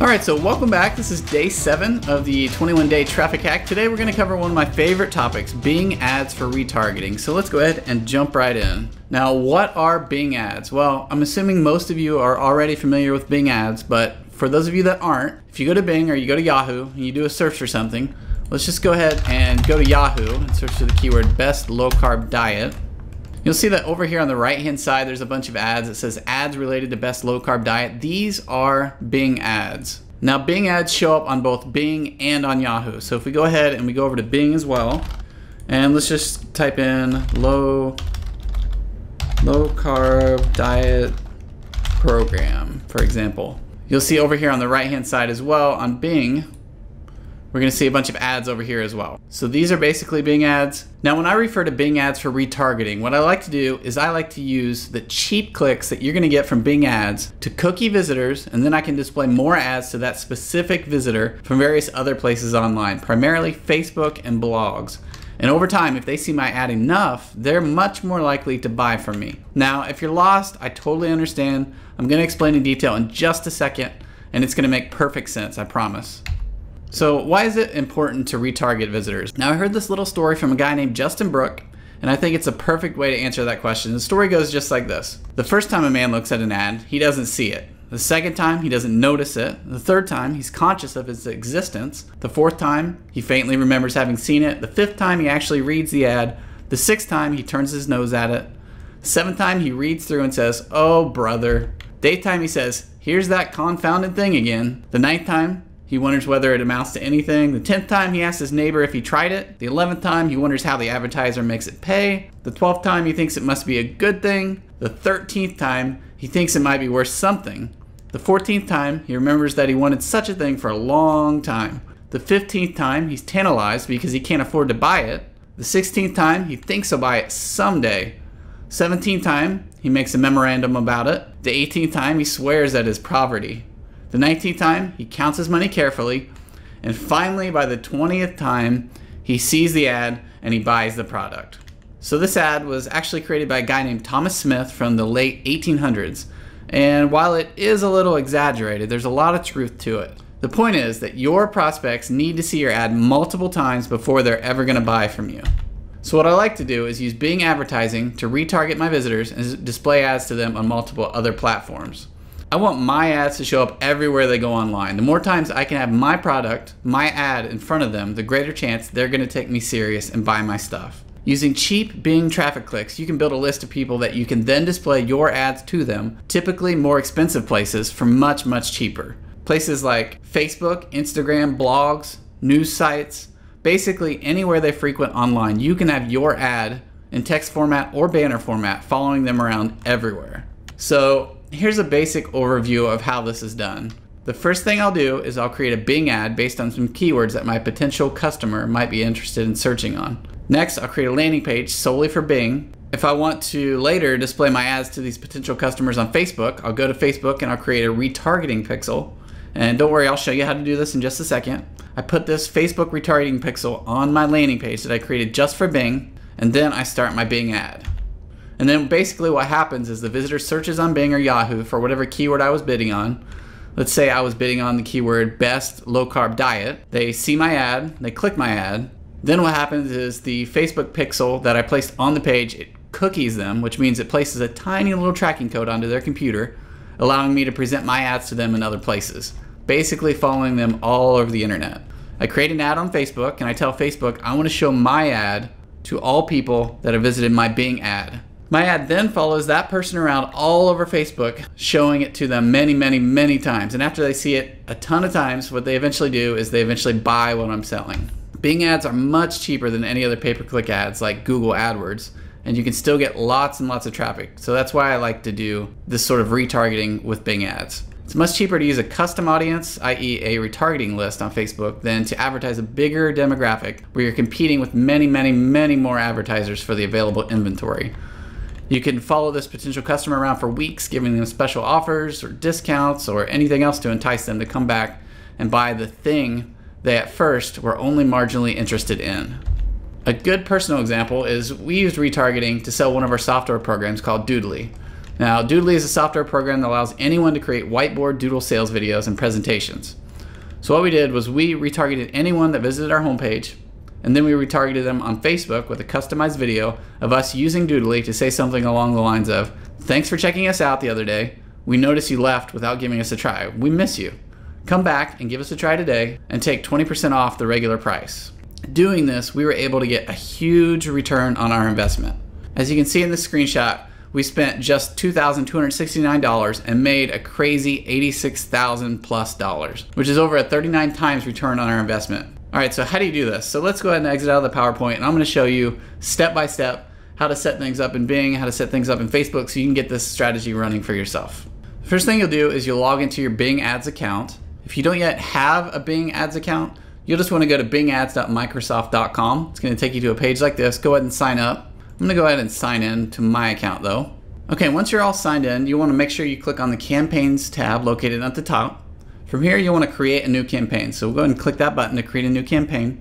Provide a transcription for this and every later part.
Alright, so welcome back. This is day 7 of the 21-day traffic hack. Today we're going to cover one of my favorite topics, Bing ads for retargeting. So let's go ahead and jump right in. Now, what are Bing ads? Well, I'm assuming most of you are already familiar with Bing ads, but for those of you that aren't, if you go to Bing or you go to Yahoo and you do a search for something, let's just go ahead and go to Yahoo and search for the keyword best low-carb diet. You'll see that over here on the right-hand side, there's a bunch of ads. It says ads related to best low-carb diet. These are Bing ads. Now, Bing ads show up on both Bing and on Yahoo. So if we go ahead and we go over to Bing as well, and let's just type in low-carb diet program, for example. You'll see over here on the right-hand side as well on Bing, we're going to see a bunch of ads over here as well. So these are basically Bing ads. Now, when I refer to Bing ads for retargeting, what I like to do is I like to use the cheap clicks that you're going to get from Bing ads to cookie visitors, and then I can display more ads to that specific visitor from various other places online, primarily Facebook and blogs. And over time, if they see my ad enough, they're much more likely to buy from me. Now, if you're lost, I totally understand. I'm going to explain in detail in just a second, and it's going to make perfect sense, I promise. So why is it important to retarget visitors? Now, I heard this little story from a guy named Justin Brook, and I think it's a perfect way to answer that question. The story goes just like this. The first time a man looks at an ad, he doesn't see it. The second time, he doesn't notice it. The third time, he's conscious of its existence. The fourth time, he faintly remembers having seen it. The fifth time, he actually reads the ad. The sixth time, he turns his nose at it. The seventh time, he reads through and says, "Oh, brother." The eighth time, he says, "Here's that confounded thing again." The ninth time, he wonders whether it amounts to anything. The 10th time, he asks his neighbor if he tried it. The 11th time, he wonders how the advertiser makes it pay. The 12th time, he thinks it must be a good thing. The 13th time, he thinks it might be worth something. The 14th time, he remembers that he wanted such a thing for a long time. The 15th time, he's tantalized because he can't afford to buy it. The 16th time, he thinks he'll buy it someday. 17th time, he makes a memorandum about it. The 18th time, he swears at his poverty. The 19th time, he counts his money carefully. And finally, by the 20th time, he sees the ad and he buys the product. So this ad was actually created by a guy named Thomas Smith from the late 1800s. And while it is a little exaggerated, there's a lot of truth to it. The point is that your prospects need to see your ad multiple times before they're ever going to buy from you. So what I like to do is use Bing advertising to retarget my visitors and display ads to them on multiple other platforms. I want my ads to show up everywhere they go online. The more times I can have my product, my ad in front of them, the greater chance they're going to take me serious and buy my stuff. Using cheap Bing traffic clicks, you can build a list of people that you can then display your ads to them, typically more expensive places, for much, much cheaper. Places like Facebook, Instagram, blogs, news sites, basically anywhere they frequent online, you can have your ad in text format or banner format following them around everywhere. So here's a basic overview of how this is done. The first thing I'll do is I'll create a Bing ad based on some keywords that my potential customer might be interested in searching on. Next, I'll create a landing page solely for Bing. If I want to later display my ads to these potential customers on Facebook, I'll go to Facebook and I'll create a retargeting pixel. And don't worry, I'll show you how to do this in just a second. I put this Facebook retargeting pixel on my landing page that I created just for Bing, and then I start my Bing ad. And then basically what happens is the visitor searches on Bing or Yahoo for whatever keyword I was bidding on. Let's say I was bidding on the keyword best low-carb diet. They see my ad, they click my ad. Then what happens is the Facebook pixel that I placed on the page, it cookies them, which means it places a tiny little tracking code onto their computer, allowing me to present my ads to them in other places, basically following them all over the internet. I create an ad on Facebook and I tell Facebook I want to show my ad to all people that have visited my Bing ad. My ad then follows that person around all over Facebook, showing it to them many, many, many times. And after they see it a ton of times, what they eventually do is they eventually buy what I'm selling. Bing ads are much cheaper than any other pay-per-click ads like Google AdWords, and you can still get lots and lots of traffic. So that's why I like to do this sort of retargeting with Bing ads. It's much cheaper to use a custom audience, i.e. a retargeting list on Facebook, than to advertise a bigger demographic where you're competing with many, many, many more advertisers for the available inventory. You can follow this potential customer around for weeks, giving them special offers or discounts or anything else to entice them to come back and buy the thing they at first were only marginally interested in. A good personal example is we used retargeting to sell one of our software programs called Doodly. Now, Doodly is a software program that allows anyone to create whiteboard doodle sales videos and presentations. So what we did was we retargeted anyone that visited our homepage, and then we retargeted them on Facebook with a customized video of us using Doodly to say something along the lines of, "Thanks for checking us out the other day. We noticed you left without giving us a try. We miss you. Come back and give us a try today and take 20% off the regular price." Doing this, we were able to get a huge return on our investment. As you can see in this screenshot, we spent just $2,269 and made a crazy $86,000+, which is over a 39 times return on our investment. All right, so how do you do this? So let's go ahead and exit out of the PowerPoint, and I'm gonna show you step by step how to set things up in Bing, how to set things up in Facebook so you can get this strategy running for yourself. First thing you'll do is you'll log into your Bing Ads account. If you don't yet have a Bing Ads account, you'll just wanna go to bingads.microsoft.com. It's gonna take you to a page like this. Go ahead and sign up. I'm gonna go ahead and sign in to my account though. Okay, once you're all signed in, you wanna make sure you click on the Campaigns tab located at the top. From here, you wanna create a new campaign. So we'll go ahead and click that button to create a new campaign.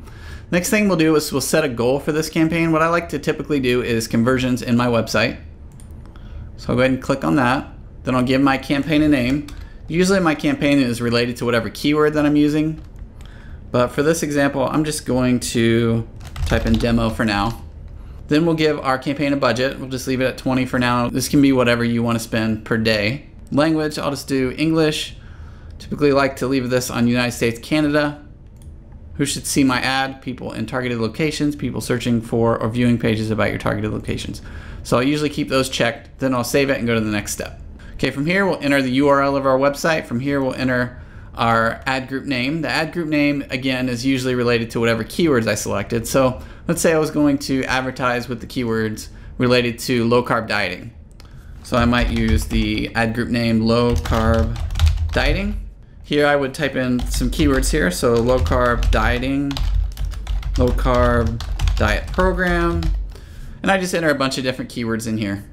Next thing we'll do is we'll set a goal for this campaign. What I like to typically do is conversions in my website. So I'll go ahead and click on that. Then I'll give my campaign a name. Usually my campaign is related to whatever keyword that I'm using. But for this example, I'm just going to type in demo for now. Then we'll give our campaign a budget. We'll just leave it at 20 for now. This can be whatever you want to spend per day. Language, I'll just do English. Typically like to leave this on United States, Canada. Who should see my ad? People in targeted locations, people searching for or viewing pages about your targeted locations. So I'll usually keep those checked, then I'll save it and go to the next step. Okay, from here we'll enter the URL of our website. From here we'll enter our ad group name. The ad group name, again, is usually related to whatever keywords I selected. So let's say I was going to advertise with the keywords related to low carb dieting. So I might use the ad group name low carb dieting. Here I would type in some keywords here. So low carb dieting, low carb diet program, and I just enter a bunch of different keywords in here.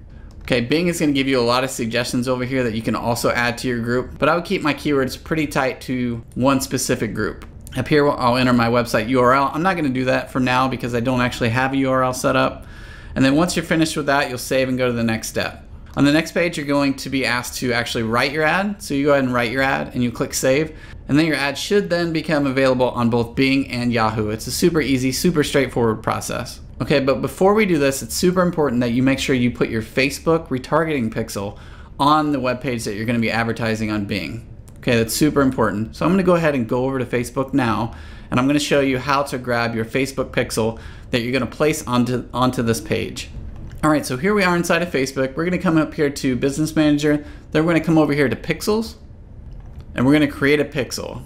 Okay, Bing is gonna give you a lot of suggestions over here that you can also add to your group, but I would keep my keywords pretty tight to one specific group. Up here, I'll enter my website URL. I'm not gonna do that for now because I don't actually have a URL set up. And then once you're finished with that, you'll save and go to the next step. On the next page, you're going to be asked to actually write your ad. So you go ahead and write your ad and you click save. And then your ad should then become available on both Bing and Yahoo. It's a super easy, super straightforward process. Okay, but before we do this, it's super important that you make sure you put your Facebook retargeting pixel on the web page that you're gonna be advertising on Bing. Okay, that's super important. So I'm gonna go ahead and go over to Facebook now, and I'm gonna show you how to grab your Facebook pixel that you're gonna place onto this page. All right, so here we are inside of Facebook. We're gonna come up here to Business Manager, then we're gonna come over here to Pixels, and we're gonna create a pixel.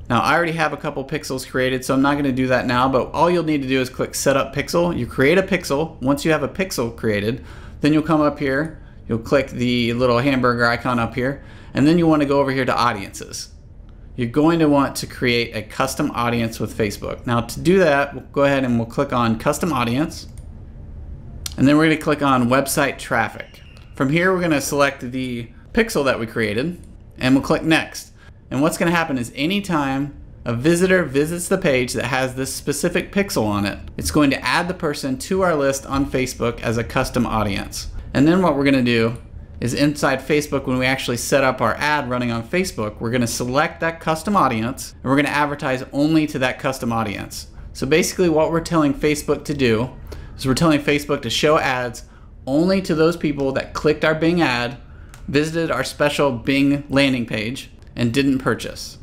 Now I already have a couple pixels created, so I'm not gonna do that now, but all you'll need to do is click Set Up Pixel. You create a pixel. Once you have a pixel created, then you'll come up here, you'll click the little hamburger icon up here, and then you wanna go over here to Audiences. You're going to want to create a custom audience with Facebook. Now to do that, we'll go ahead and we'll click on Custom Audience, and then we're gonna click on Website Traffic. From here, we're gonna select the pixel that we created, and we'll click Next. And what's gonna happen is anytime a visitor visits the page that has this specific pixel on it, it's going to add the person to our list on Facebook as a custom audience. And then what we're gonna do is inside Facebook, when we actually set up our ad running on Facebook, we're gonna select that custom audience and we're gonna advertise only to that custom audience. So basically what we're telling Facebook to do is we're telling Facebook to show ads only to those people that clicked our Bing ad, visited our special Bing landing page, and didn't purchase.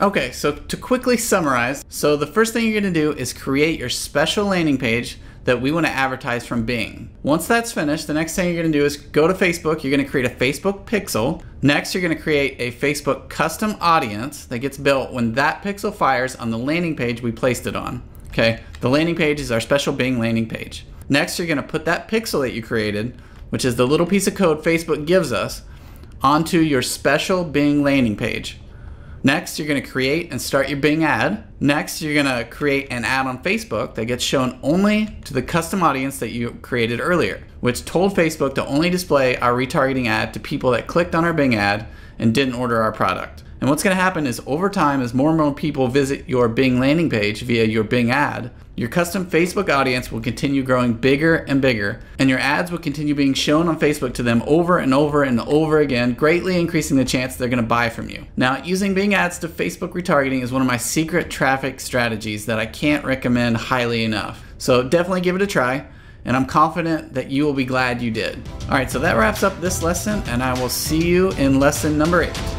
Okay, so to quickly summarize, so the first thing you're gonna do is create your special landing page that we wanna advertise from Bing. Once that's finished, the next thing you're gonna do is go to Facebook, you're gonna create a Facebook pixel. Next, you're gonna create a Facebook custom audience that gets built when that pixel fires on the landing page we placed it on. Okay, the landing page is our special Bing landing page. Next, you're gonna put that pixel that you created, which is the little piece of code Facebook gives us, onto your special Bing landing page. Next, you're gonna create and start your Bing ad. Next, you're gonna create an ad on Facebook that gets shown only to the custom audience that you created earlier, which told Facebook to only display our retargeting ad to people that clicked on our Bing ad and didn't order our product. And what's gonna happen is over time, as more and more people visit your Bing landing page via your Bing ad, Your custom Facebook audience will continue growing bigger and bigger, and your ads will continue being shown on Facebook to them over and over and over again, greatly increasing the chance they're going to buy from you. Now, using Bing ads to Facebook retargeting is one of my secret traffic strategies that I can't recommend highly enough. So definitely give it a try, and I'm confident that you will be glad you did. All right, so that wraps up this lesson, and I will see you in lesson number 8.